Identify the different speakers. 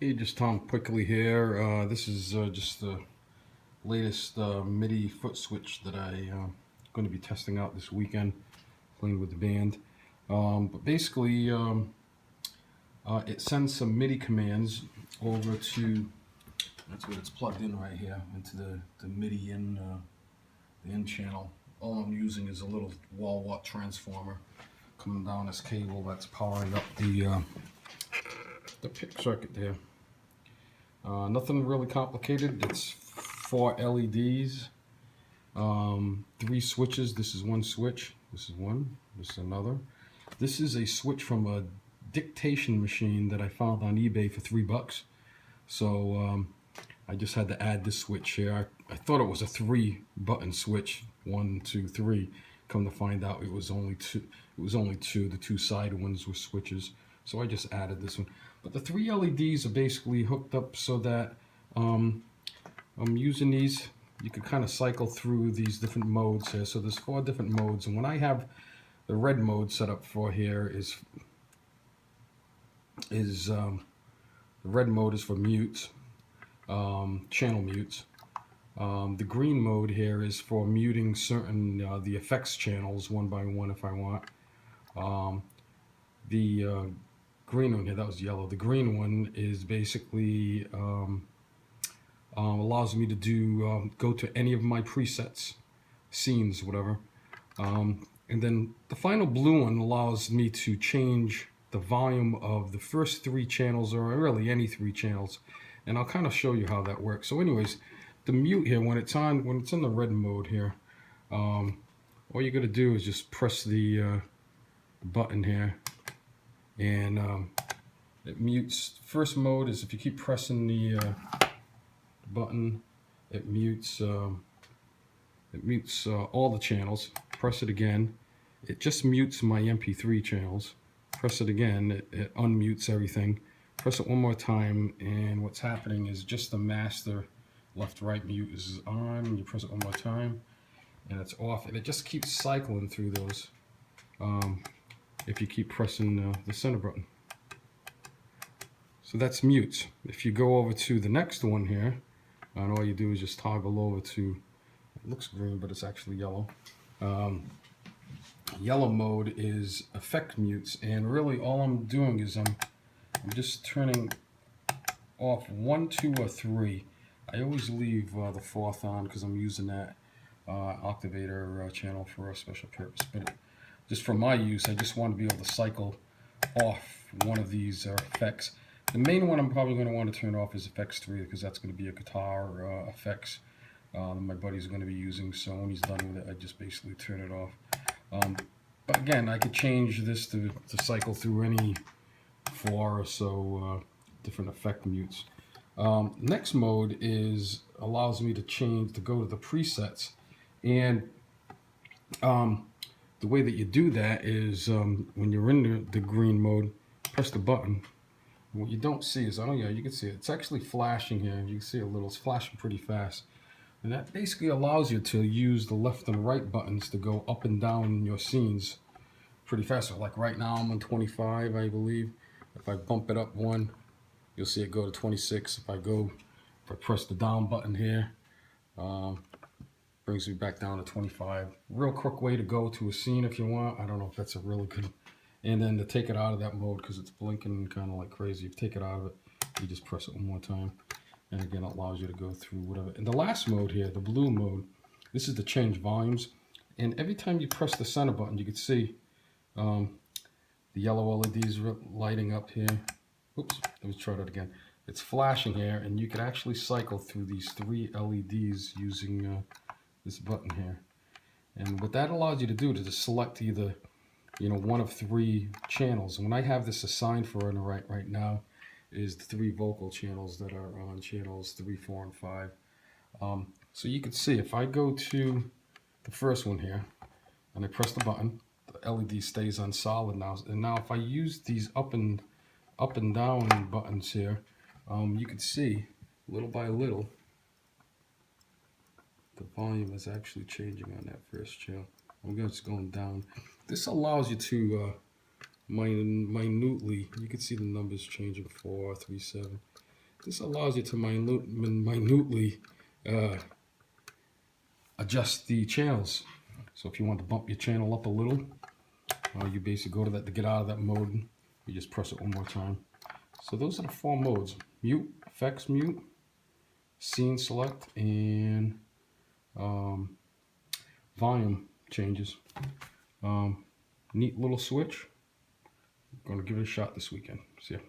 Speaker 1: Hey, just Tom quickly here. This is just the latest Midi foot switch that I'm going to be testing out this weekend, playing with the band. But basically, it sends some Midi commands over to, that's what it's plugged in right here, into the Midi the in channel. All I'm using is a little wall watt transformer coming down this cable that's powering up the pick circuit there. Nothing really complicated. It's 4 LEDs, 3 switches. This is one switch. This is one. This is another. This is a switch from a dictation machine that I found on eBay for $3. So I just had to add this switch here. I thought it was a 3-button switch, 1, 2, 3. Come to find out, it was only two. It was only two. The two side ones were switches. So I just added this one. But the 3 LEDs are basically hooked up so that I'm using these. You can kind of cycle through these different modes here. So there's 4 different modes, and when I have the red mode set up for here the red mode is for mutes, channel mutes. The green mode here is for muting certain the effects channels one by one if I want. The green one here, that was yellow. The green one is basically allows me to do go to any of my presets, scenes, whatever. And then the final blue one allows me to change the volume of the first 3 channels, or really any 3 channels. And I'll kind of show you how that works. So anyways, the mute here, when it's in the red mode here, all you got to do is just press the button here, and it mutes. First mode is if you keep pressing the button, it mutes all the channels. Press it again, it just mutes my MP3 channels. Press it again, it unmutes everything. Press it one more time, and what's happening is just the master left-right mute is on. You press it one more time, and it's off, and it just keeps cycling through those if you keep pressing the center button. So that's mutes. If you go over to the next one here, and all you do is just toggle over to, it looks green but it's actually yellow. Yellow mode is effect mutes, and really all I'm doing is I'm just turning off 1, 2, or 3. I always leave the 4th on because I'm using that Octavator channel for a special purpose. But just for my use, I just want to be able to cycle off one of these effects. The main one I'm probably going to want to turn off is effects 3, because that's going to be a guitar effects my buddy's going to be using. So when he's done with it, I just basically turn it off. But again, I could change this to cycle through any 4 or so different effect mutes. Next mode allows me to go to the presets, and the way that you do that is when you're in the green mode, press the button. And what you don't see is, oh yeah, you can see it. It's actually flashing here. You can see a little. It's flashing pretty fast, and that basically allows you to use the left and right buttons to go up and down your scenes pretty fast. So like right now I'm on 25, I believe. If I bump it up 1, you'll see it go to 26. If I press the down button here, brings me back down to 25. Real quick way to go to a scene if you want. I don't know if that's a really good. And then to take it out of that mode, because it's blinking kind of like crazy, if you take it out of it, you just press it one more time. And again, it allows you to go through whatever. And the last mode here, the blue mode, this is to change volumes. And every time you press the center button, you can see the yellow LEDs lighting up here. Oops, let me try that again. It's flashing here, and you can actually cycle through these 3 LEDs using this button here. And what that allows you to do is to select either, one of 3 channels. And when I have this assigned for right now is the 3 vocal channels that are on channels 3, 4, and 5. So you can see if I go to the first one here and I press the button, the LED stays on solid now. And now if I use these up and down buttons here, you can see little by little the volume is actually changing on that first channel. I'm just going down. This allows you to minutely, you can see the numbers changing, 4, 3, 7. This allows you to minutely adjust the channels. So if you want to bump your channel up a little, you basically go to that to get out of that mode. You just press it one more time. So those are the 4 modes: mute, effects mute, scene select, and volume changes. Neat little switch. I'm going to give it a shot this weekend. See ya.